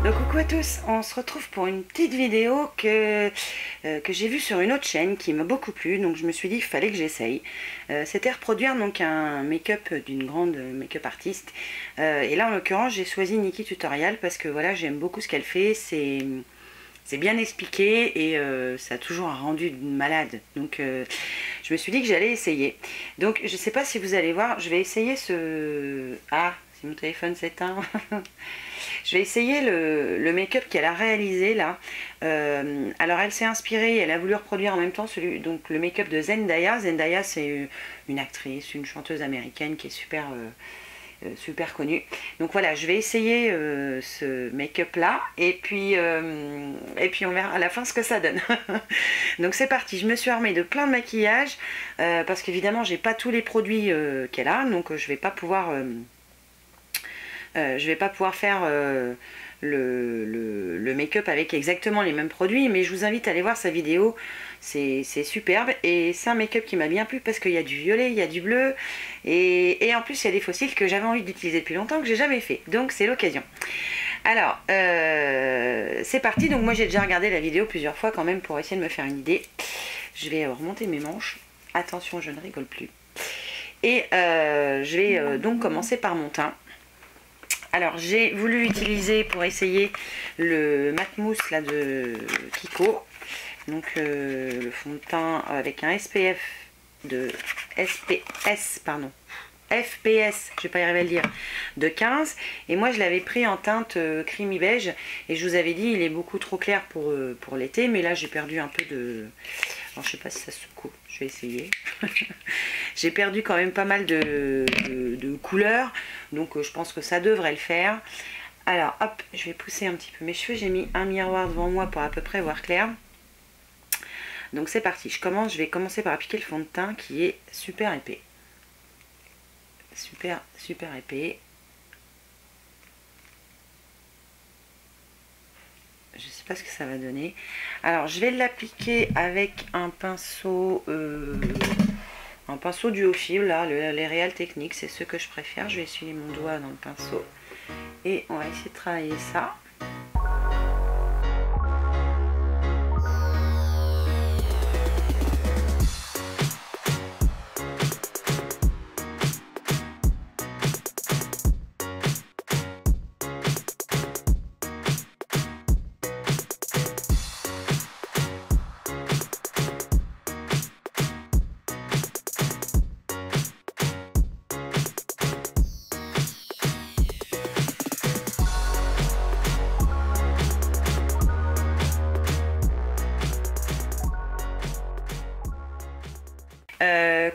Donc coucou à tous, on se retrouve pour une petite vidéo que j'ai vue sur une autre chaîne qui m'a beaucoup plu, donc je me suis dit qu'il fallait que j'essaye. C'était reproduire donc un make-up d'une grande make-up artiste, et là en l'occurrence j'ai choisi Nikki Tutorial parce que voilà, j'aime beaucoup ce qu'elle fait, c'est bien expliqué et ça a toujours un rendu de malade, donc je me suis dit que j'allais essayer. Donc je sais pas si vous allez voir, je vais essayer ce... Ah, si mon téléphone s'éteint. Je vais essayer le make-up qu'elle a réalisé là. Alors elle s'est inspirée, elle a voulu reproduire en même temps donc le make-up de Zendaya. Zendaya c'est une actrice, une chanteuse américaine qui est super connue. Donc voilà, je vais essayer ce make-up là et puis on verra à la fin ce que ça donne. Donc c'est parti, je me suis armée de plein de maquillage parce qu'évidemment j'ai pas tous les produits qu'elle a, donc je vais pas pouvoir faire le make-up avec exactement les mêmes produits, mais je vous invite à aller voir sa vidéo, c'est superbe et c'est un make-up qui m'a bien plu parce qu'il y a du violet, il y a du bleu et en plus il y a des fossiles que j'avais envie d'utiliser depuis longtemps que j'ai jamais fait, donc c'est l'occasion. Alors c'est parti, donc moi j'ai déjà regardé la vidéo plusieurs fois quand même pour essayer de me faire une idée. Je vais remonter mes manches, attention je ne rigole plus, et je vais donc commencer par mon teint. Alors j'ai voulu utiliser pour essayer le mat mousse là de Kiko, donc le fond de teint avec un SPF de FPS, pardon, FPS, je vais pas y arriver à le dire, de 15, et moi je l'avais pris en teinte creamy beige et je vous avais dit il est beaucoup trop clair pour l'été, mais là j'ai perdu un peu de... Alors, je sais pas si ça se coupe, je vais essayer. J'ai perdu quand même pas mal de couleurs, donc je pense que ça devrait le faire. Alors hop, je vais pousser un petit peu mes cheveux, j'ai mis un miroir devant moi pour à peu près voir clair. Donc c'est parti, je vais commencer par appliquer le fond de teint qui est super épais. Super épais. Je sais pas ce que ça va donner. Alors je vais l'appliquer avec un pinceau duo fil là, les Real Techniques, c'est ce que je préfère. Je vais essuyer mon doigt dans le pinceau et on va essayer de travailler ça.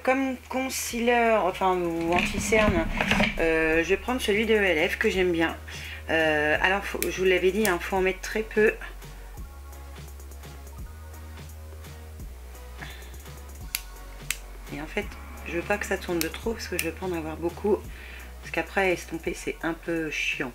Comme concealer, enfin ou anti-cerne, je vais prendre celui de ELF que j'aime bien. Alors je vous l'avais dit, il faut en mettre très peu. Et en fait, je veux pas que ça tourne de trop parce que je veux pas en avoir beaucoup. Parce qu'après estomper c'est un peu chiant.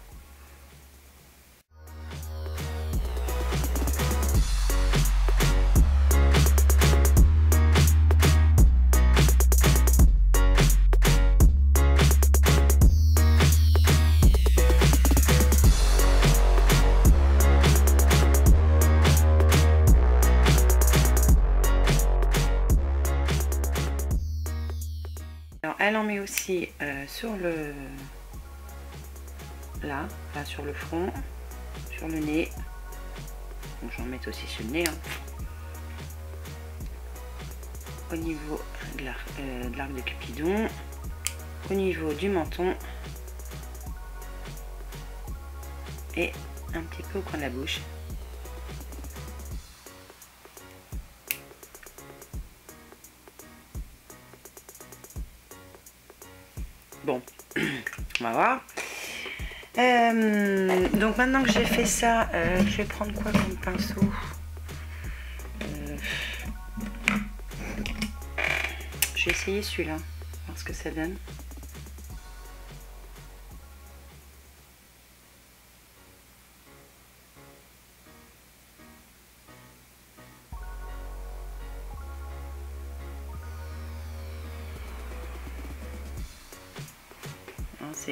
Alors elle en met aussi sur le... là, enfin sur le front, sur le nez. Donc j'en mets aussi sur le nez. Au niveau de l'arc de Cupidon, au niveau du menton et un petit peu au coin de la bouche. Bon, on va voir. Donc maintenant que j'ai fait ça, je vais prendre quoi comme pinceau? Je vais essayer celui-là, voir ce que ça donne. Ça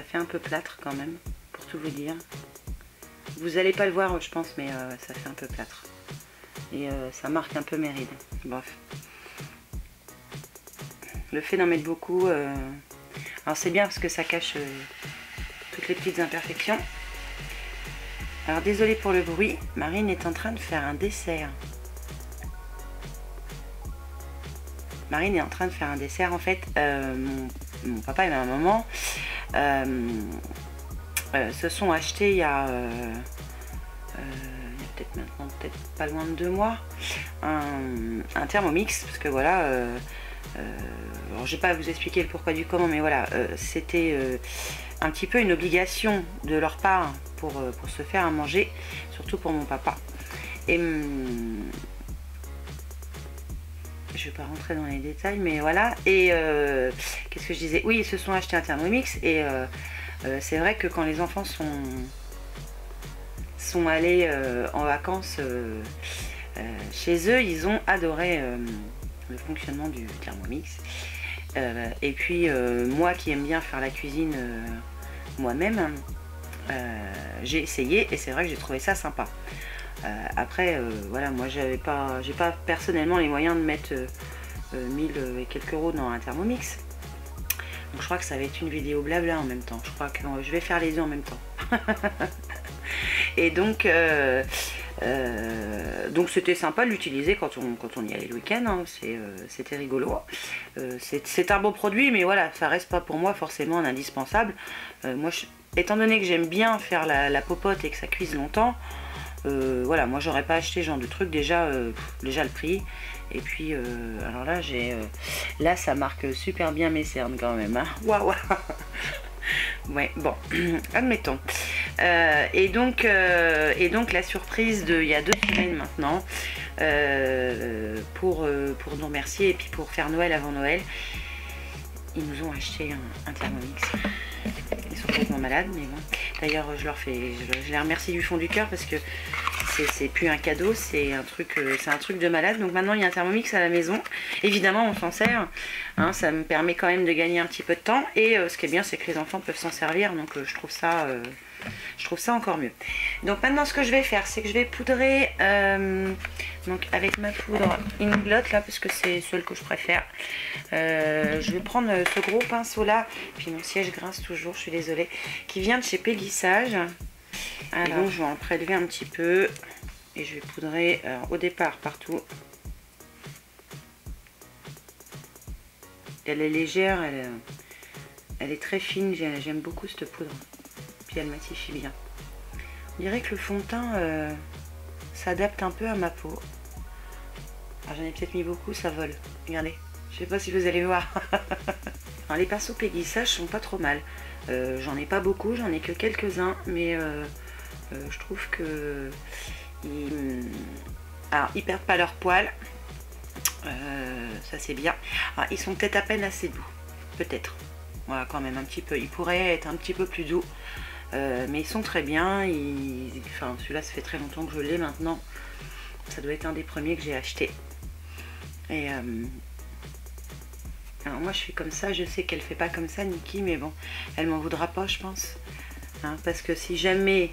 fait un peu plâtre quand même, pour tout vous dire. Vous allez pas le voir, je pense, mais ça fait un peu plâtre. Et ça marque un peu mes rides. Bref. Le fait d'en mettre beaucoup, alors c'est bien parce que ça cache toutes les petites imperfections. Alors désolée pour le bruit, Marine est en train de faire un dessert. Marine est en train de faire un dessert. En fait, mon papa et ma maman se sont achetés il y a peut-être maintenant, peut-être pas loin de 2 mois, un Thermomix, parce que voilà, alors je vais pas vous expliquer le pourquoi du comment, mais voilà, c'était un petit peu une obligation de leur part pour se faire à manger, surtout pour mon papa. Et je vais pas rentrer dans les détails, mais voilà. Et qu'est-ce que je disais? Oui, ils se sont achetés un Thermomix, et c'est vrai que quand les enfants sont allés en vacances chez eux, ils ont adoré le fonctionnement du Thermomix. Et puis moi qui aime bien faire la cuisine moi-même, j'ai essayé et c'est vrai que j'ai trouvé ça sympa. Après voilà, moi j'ai pas personnellement les moyens de mettre 1000 et quelques euros dans un Thermomix. Donc je crois que ça va être une vidéo blabla en même temps. Je crois que je vais faire les deux en même temps. Et donc c'était sympa de l'utiliser quand on y allait le week-end, hein. C'était rigolo. C'est un bon produit, mais voilà, ça reste pas pour moi forcément un indispensable. Moi, étant donné que j'aime bien faire la popote et que ça cuise longtemps, voilà, moi j'aurais pas acheté ce genre de truc, déjà le prix. Et puis alors là là ça marque super bien mes cernes quand même, hein. Waouh. Ouais, bon, admettons. Et donc la surprise il y a 2 semaines maintenant, pour nous remercier et puis pour faire Noël avant Noël, ils nous ont acheté un Thermomix. Ils sont complètement malades, mais bon. D'ailleurs, je les remercie du fond du cœur parce que c'est plus un cadeau, c'est un truc de malade. Donc maintenant il y a un Thermomix à la maison. Évidemment on s'en sert, hein, ça me permet quand même de gagner un petit peu de temps. Et ce qui est bien, c'est que les enfants peuvent s'en servir, donc je trouve ça encore mieux. Donc maintenant ce que je vais faire, c'est que je vais poudrer donc avec ma poudre Inglot là, parce que c'est celle que je préfère. Je vais prendre ce gros pinceau là, puis mon siège grince toujours, je suis désolée, qui vient de chez Pélissage. Alors, et donc je vais en prélever un petit peu et je vais poudrer au départ partout. Elle est légère, elle est très fine, j'aime beaucoup cette poudre. Puis elle matifie bien. On dirait que le fond de teint s'adapte un peu à ma peau. Alors j'en ai peut-être mis beaucoup, ça vole. Regardez, je sais pas si vous allez voir. Alors, les pinceaux Pélissage sont pas trop mal. J'en ai pas beaucoup, j'en ai que quelques-uns, mais je trouve que alors ils perdent pas leur poil, ça c'est bien. Alors, ils sont peut-être à peine assez doux, peut-être. Voilà, quand même un petit peu. Ils pourraient être un petit peu plus doux, mais ils sont très bien. Enfin, celui-là, ça fait très longtemps que je l'ai maintenant. Ça doit être un des premiers que j'ai acheté. Et alors moi je suis comme ça, je sais qu'elle fait pas comme ça Niki, mais bon, elle m'en voudra pas je pense, hein, parce que si jamais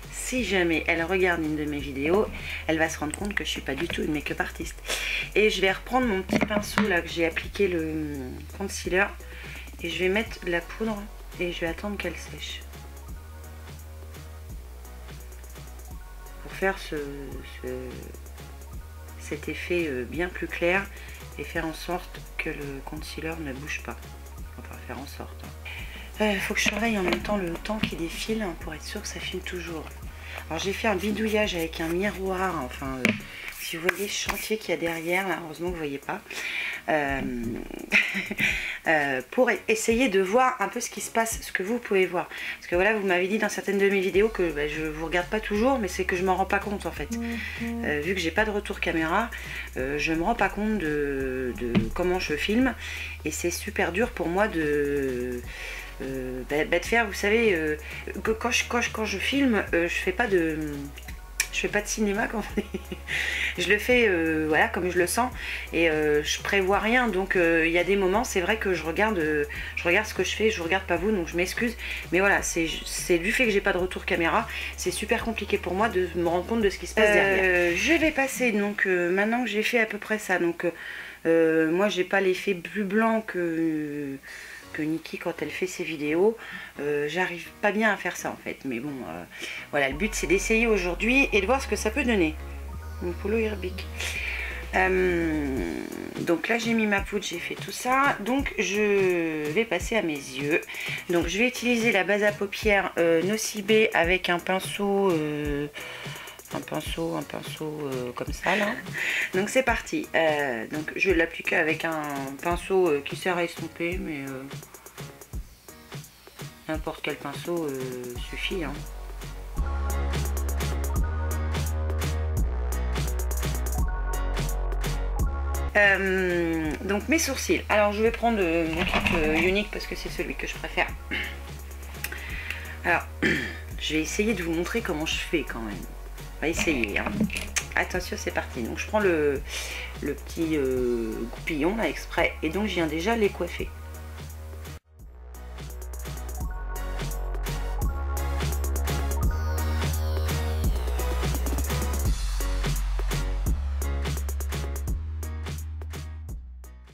elle regarde une de mes vidéos, elle va se rendre compte que je suis pas du tout une make-up artiste. Et je vais reprendre mon petit pinceau là que j'ai appliqué le concealer et je vais mettre de la poudre et je vais attendre qu'elle sèche pour faire cet effet bien plus clair et faire en sorte que le concealer ne bouge pas. Enfin, faire en sorte. Faut que je surveille en même temps le temps qui défile, hein, pour être sûr que ça filme toujours. Alors j'ai fait un bidouillage avec un miroir, enfin si vous voyez le chantier qu'il y a derrière, là, heureusement que vous ne voyez pas, pour essayer de voir un peu ce qui se passe, ce que vous pouvez voir. Parce que voilà, vous m'avez dit dans certaines de mes vidéos que je ne vous regarde pas toujours, mais c'est que je m'en rends pas compte en fait. Vu que j'ai pas de retour caméra, je me rends pas compte de comment je filme, et c'est super dur pour moi de faire, vous savez, que quand je filme, je Je fais pas de cinéma quand je le fais voilà, comme je le sens. Et je prévois rien. Donc il y a des moments, c'est vrai que je regarde ce que je fais. Je regarde pas vous, donc je m'excuse. Mais voilà, c'est du fait que j'ai pas de retour caméra. C'est super compliqué pour moi de me rendre compte de ce qui se passe derrière. Je vais passer, donc maintenant que j'ai fait à peu près ça. Donc moi, j'ai pas l'effet plus blanc que Niki quand elle fait ses vidéos. J'arrive pas bien à faire ça en fait, mais bon voilà, le but c'est d'essayer aujourd'hui et de voir ce que ça peut donner. Mon polo Irbic. Donc là j'ai mis ma poudre, j'ai fait tout ça, donc je vais passer à mes yeux. Donc je vais utiliser la base à paupières Nocibé avec un pinceau comme ça là. Donc c'est parti. Donc je vais l'appliquer avec un pinceau qui sert à estomper, mais n'importe quel pinceau suffit hein. Donc mes sourcils, alors je vais prendre mon kit Unique parce que c'est celui que je préfère. Alors je vais essayer de vous montrer comment je fais quand même. On va essayer hein. Attention, c'est parti. Donc je prends le petit goupillon là exprès et donc je viens déjà les coiffer.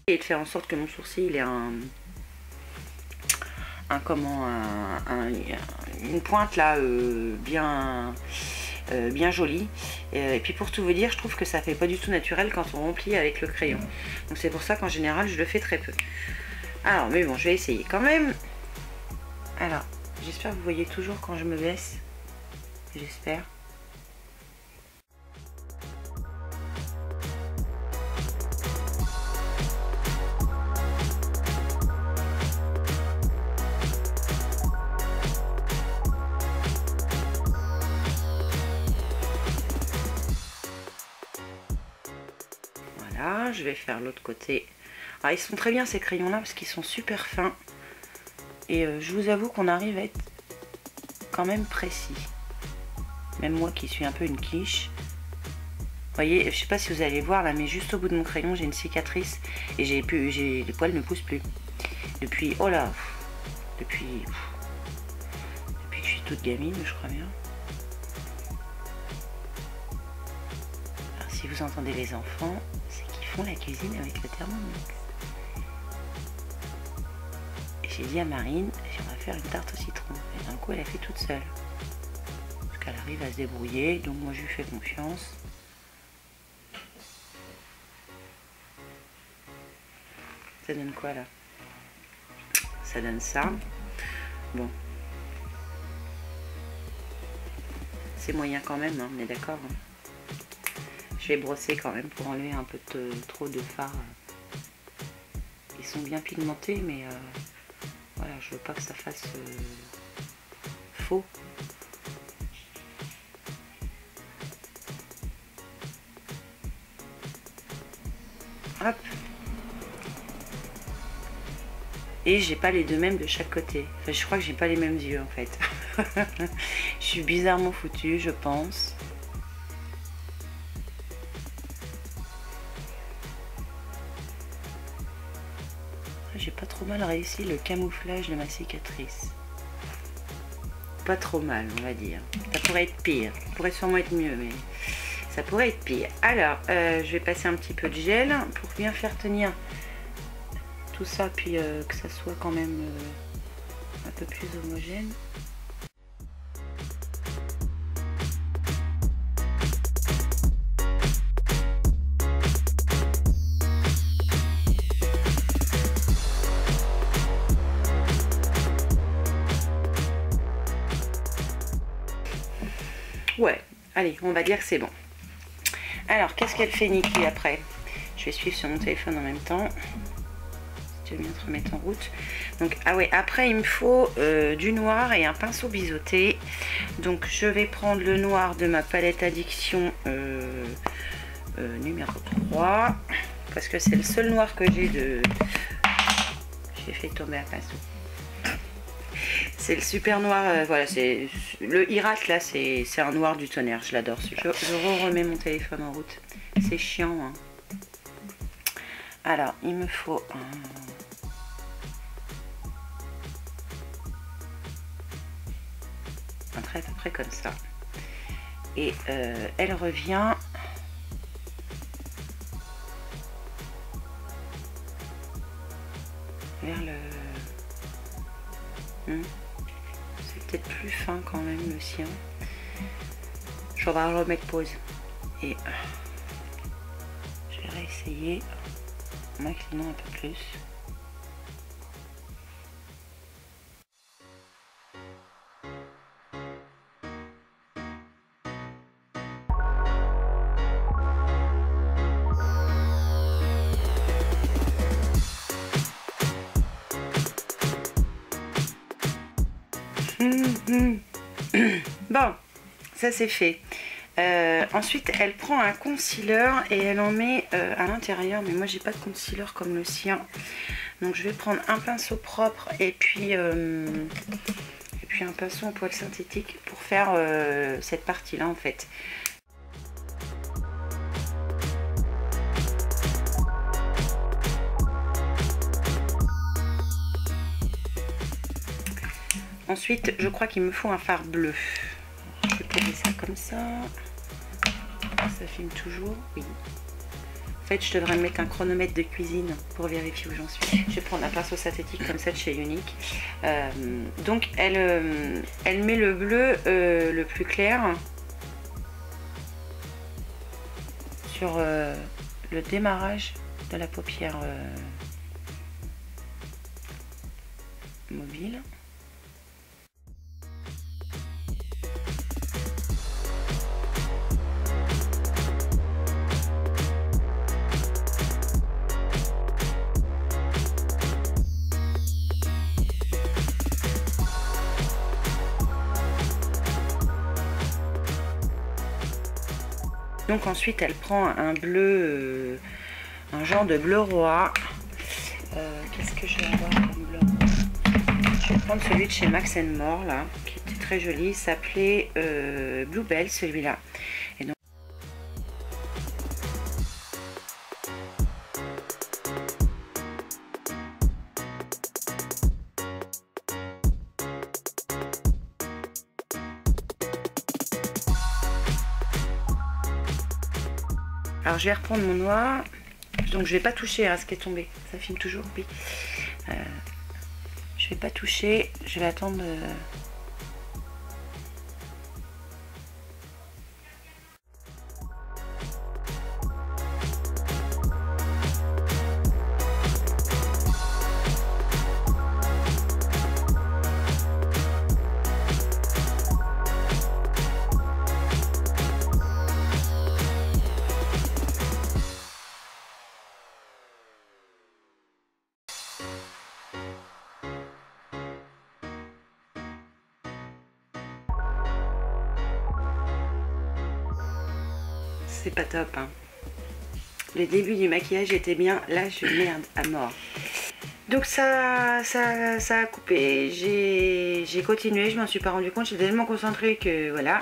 Et de faire en sorte que mon sourcil ait une pointe là bien jolie. Et puis pour tout vous dire, je trouve que ça fait pas du tout naturel quand on remplit avec le crayon. Donc c'est pour ça qu'en général je le fais très peu. Alors mais bon, je vais essayer quand même. Alors j'espère que vous voyez toujours quand je me baisse. J'espère. Je vais faire l'autre côté. Alors, ils sont très bien ces crayons là parce qu'ils sont super fins et je vous avoue qu'on arrive à être quand même précis, même moi qui suis un peu une quiche. Vous voyez, je sais pas si vous allez voir là, mais juste au bout de mon crayon j'ai une cicatrice et les poils ne poussent plus depuis, oh là, depuis que je suis toute gamine, je crois bien. Alors si vous entendez les enfants, font la cuisine avec le thermomix. Et j'ai dit à Marine, on va faire une tarte au citron. Et d'un coup, elle a fait toute seule. Parce qu'elle arrive à se débrouiller, donc moi je lui fais confiance. Ça donne quoi là? Ça donne ça. Bon. C'est moyen quand même, hein, on est d'accord hein. Je vais brosser quand même pour enlever un peu trop de fard. Ils sont bien pigmentés, mais voilà, je veux pas que ça fasse faux. Hop. Et j'ai pas les deux mêmes de chaque côté. Enfin, je crois que j'ai pas les mêmes yeux en fait. Je suis bizarrement foutue, je pense. J'ai pas trop mal réussi le camouflage de ma cicatrice. Pas trop mal, on va dire. Ça pourrait être pire. Ça pourrait sûrement être mieux, mais ça pourrait être pire. Alors, je vais passer un petit peu de gel pour bien faire tenir tout ça, puis que ça soit quand même un peu plus homogène. Ouais, allez, on va dire que c'est bon. Alors, qu'est-ce qu'elle fait Niki après? Je vais suivre sur mon téléphone en même temps. Si tu veux bien te remettre en route. Donc, ah ouais, après il me faut du noir et un pinceau biseauté. Donc, je vais prendre le noir de ma palette Addiction numéro 3. Parce que c'est le seul noir que j'ai de... J'ai fait tomber un pinceau. C'est le super noir, voilà, c'est le Hirat là, c'est un noir du tonnerre, je l'adore celui-là. Je remets mon téléphone en route, c'est chiant, hein. Alors, il me faut un trait à peu près comme ça. Et elle revient vers le... C'est peut-être plus fin quand même le sien. Je vais le remettre pause. Et je vais réessayer en inclinant un peu plus. Bon, ça c'est fait. Ensuite, elle prend un concealer et elle en met à l'intérieur. Mais moi, j'ai pas de concealer comme le sien. Donc, je vais prendre un pinceau propre et puis un pinceau en poil synthétique pour faire cette partie-là, en fait. Ensuite, je crois qu'il me faut un fard bleu. Je vais poser ça comme ça. Ça filme toujours, oui. En fait, je devrais mettre un chronomètre de cuisine pour vérifier où j'en suis. Je vais prendre un pinceau synthétique comme ça de chez Unique. Donc, elle met le bleu le plus clair sur le démarrage de la paupière mobile. Donc ensuite elle prend un bleu, un genre de bleu roi. Qu'est-ce que je vais avoir comme bleu? Je vais prendre celui de chez Max More là, qui était très joli. Il s'appelait Bluebell celui-là. Et donc alors je vais reprendre mon noir, donc je vais pas toucher à ce qui est tombé, ça filme toujours, oui. Je vais pas toucher, je vais attendre. C'est pas top, hein. Le début du maquillage était bien, là je merde à mort. Donc ça a coupé, j'ai continué, je m'en suis pas rendu compte, j'étais tellement concentrée que voilà.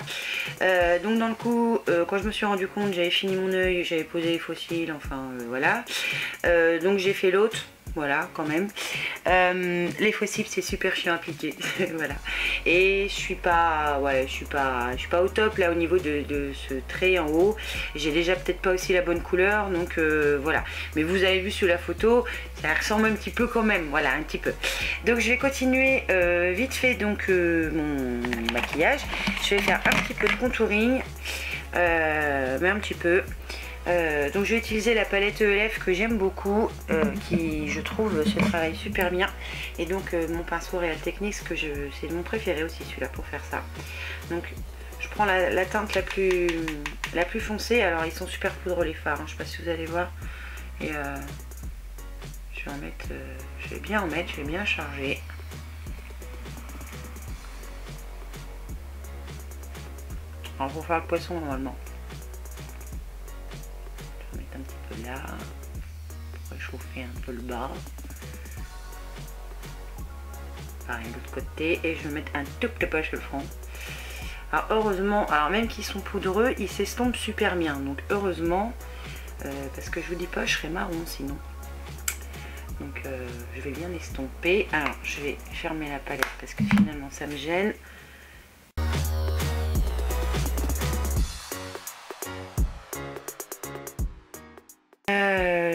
Donc dans le coup, quand je me suis rendu compte, j'avais fini mon œil, j'avais posé les fossiles, enfin voilà. Donc j'ai fait l'autre. Voilà, quand même. Les fossiles, c'est super chiant à appliquer. Voilà. Et je suis pas, ouais, je suis pas au top là au niveau de ce trait en haut. J'ai déjà peut-être pas aussi la bonne couleur, donc voilà. Mais vous avez vu sur la photo, ça ressemble un petit peu quand même. Voilà, un petit peu. Donc je vais continuer vite fait donc mon maquillage. Je vais faire un petit peu de contouring, mais un petit peu. Donc je vais utiliser la palette ELF que j'aime beaucoup, qui je trouve se travaille super bien, et donc mon pinceau Real Techniques c'est mon préféré aussi celui-là pour faire ça. Donc je prends la teinte la plus foncée. Alors ils sont super poudreux les fards, hein. Je sais pas si vous allez voir, et je vais en mettre, je vais bien en mettre, je vais bien charger. Alors pour faire le poisson normalement. Un petit peu là pour réchauffer un peu le bas. pareil de l'autre côté, et je vais mettre un tout petit peu sur le front. Alors heureusement, alors même qu'ils sont poudreux, ils s'estompent super bien, donc heureusement, parce que je vous dis pas, je serais marron sinon. Donc je vais bien estomper. Alors je vais fermer la palette parce que finalement ça me gêne.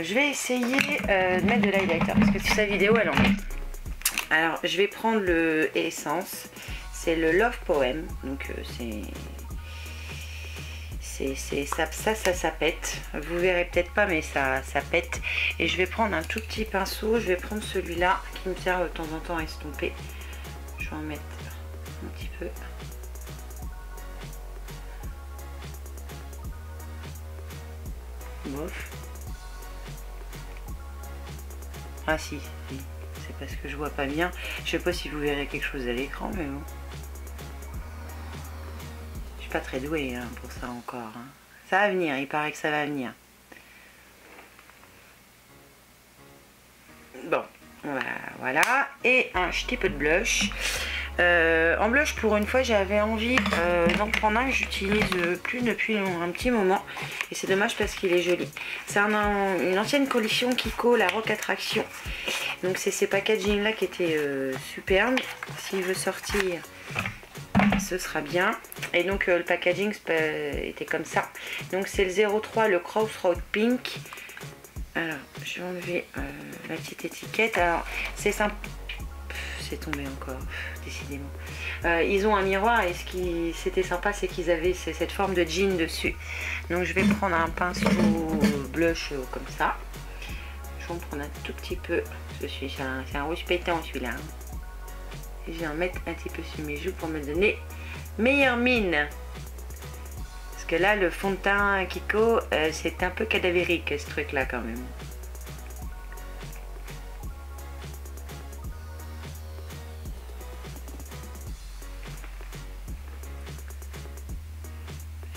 Je vais essayer de mettre de l'highlighter parce que sa vidéo elle en met. Alors je vais prendre le Essence, c'est le Love Poem, donc ça pète. Vous verrez peut-être pas, mais ça pète. Et je vais prendre un tout petit pinceau. Je vais prendre celui-là qui me sert de temps en temps à estomper. Je vais en mettre un petit peu. Bof. Ah si, c'est parce que je vois pas bien. Je sais pas si vous verrez quelque chose à l'écran, mais bon. Je suis pas très douée hein, pour ça encore. Hein. Ça va venir, il paraît que ça va venir. Bon, voilà. Et un petit peu de blush. En blush, pour une fois, j'avais envie d'en prendre un que j'utilise plus depuis un petit moment. Et c'est dommage parce qu'il est joli. C'est une ancienne collection Kiko, la Rock Attraction. Donc c'est ces packaging là qui étaient superbes. S'il veut sortir, ce sera bien. Et donc le packaging était comme ça. Donc c'est le 03, le Crossroad Pink. Alors je vais enlever la petite étiquette. Alors c'est simple. C'est tombé encore, décidément. Ils ont un miroir et ce qui c'était sympa, c'est qu'ils avaient cette forme de jean dessus. Donc je vais prendre un pinceau blush comme ça. Je vais en prendre un tout petit peu. C'est un rouge pétant celui-là. Et je vais en mettre un petit peu sur mes joues pour me donner meilleure mine. Parce que là, le fond de teint Kiko, c'est un peu cadavérique ce truc-là quand même.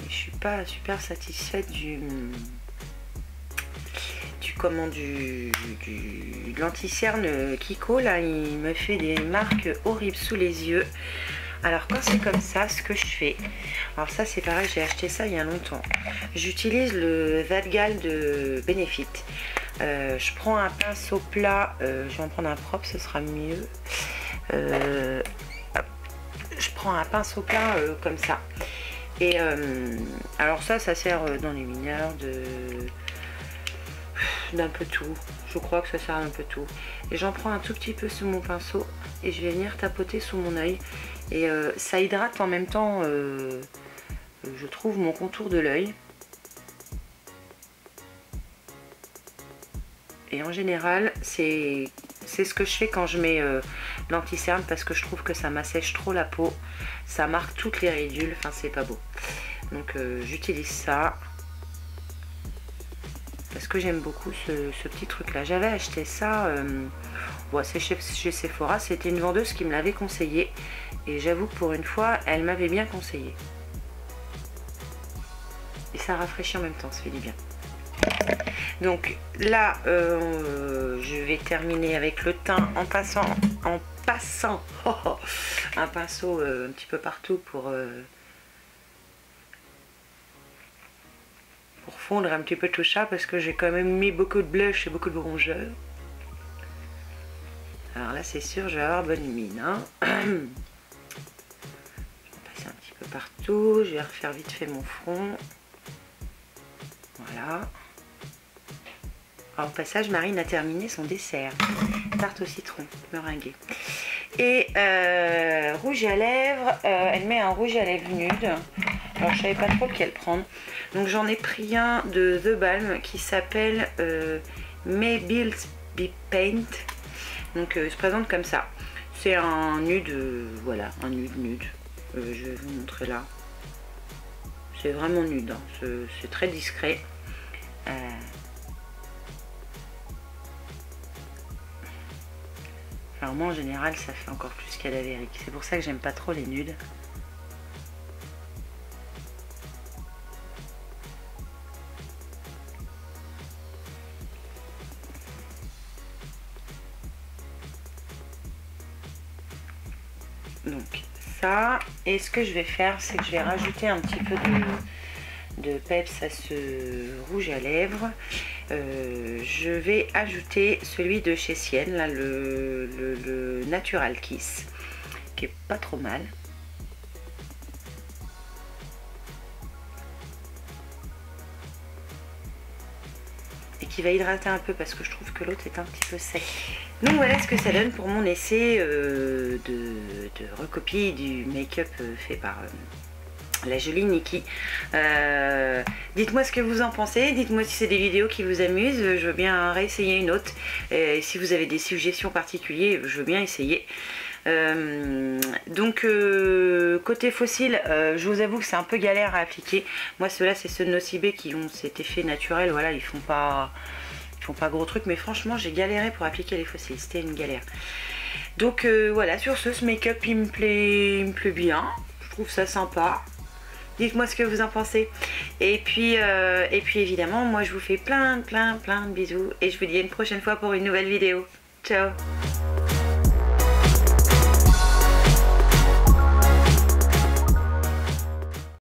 Je suis pas super satisfaite de l'anti-cerne Kiko. Là, il me fait des marques horribles sous les yeux. Alors quand c'est comme ça, ce que je fais, alors ça c'est pareil, j'ai acheté ça il y a longtemps. J'utilise le Vadgal de Benefit. Je prends un pinceau plat, je vais en prendre un propre, ce sera mieux. Je prends un pinceau plat comme ça. Et alors ça sert dans les mineurs d'un peu tout. Je crois que ça sert d'un peu tout. Et j'en prends un tout petit peu sous mon pinceau et je vais venir tapoter sous mon œil. Et ça hydrate en même temps, je trouve, mon contour de l'œil. Et en général, c'est ce que je fais quand je mets l'anti-cerne parce que je trouve que ça m'assèche trop la peau. Ça marque toutes les ridules, enfin c'est pas beau. Donc j'utilise ça. Parce que j'aime beaucoup ce petit truc là. J'avais acheté ça, bon, c'est chez Sephora, c'était une vendeuse qui me l'avait conseillé. Et j'avoue que pour une fois, elle m'avait bien conseillé. Et ça rafraîchit en même temps, ça fait du bien. Donc là, je vais terminer avec le teint en passant un pinceau un petit peu partout pour fondre un petit peu tout ça parce que j'ai quand même mis beaucoup de blush et beaucoup de rongeur. Alors là, c'est sûr, je vais avoir bonne mine. Hein. Je vais passer un petit peu partout. Je vais refaire vite fait mon front. Voilà. Alors, au passage, Marine a terminé son dessert. Tarte au citron, meringuée. Et rouge à lèvres, elle met un rouge à lèvres nude. Alors, je savais pas trop lequel prendre. Donc, j'en ai pris un de The Balm qui s'appelle Maybe's Be Paint. Donc, il se présente comme ça. C'est un nude, voilà, un nude. Je vais vous montrer là. C'est vraiment nude, hein. C'est très discret. Alors moi en général ça fait encore plus cadavérique. C'est pour ça que j'aime pas trop les nudes. Donc ça, et ce que je vais faire, c'est que je vais rajouter un petit peu de peps à ce rouge à lèvres. Je vais ajouter celui de chez Sienne, là, le Natural Kiss, qui est pas trop mal. Et qui va hydrater un peu parce que je trouve que l'autre est un petit peu sec. Donc voilà ce que ça donne pour mon essai de recopie du make-up fait par la jolie Nikki. Dites-moi ce que vous en pensez, dites-moi si c'est des vidéos qui vous amusent, je veux bien réessayer une autre. Si vous avez des suggestions particulières, je veux bien essayer. Donc côté fossile, je vous avoue que c'est un peu galère à appliquer. Moi ceux-là c'est ceux de Nocibé qui ont cet effet naturel, voilà, ils font pas gros truc, mais franchement j'ai galéré pour appliquer les fossiles, c'était une galère. Donc voilà, sur ce make-up il me plaît bien, je trouve ça sympa. Dites-moi ce que vous en pensez. Et puis évidemment, moi je vous fais plein de bisous. Et je vous dis à une prochaine fois pour une nouvelle vidéo. Ciao!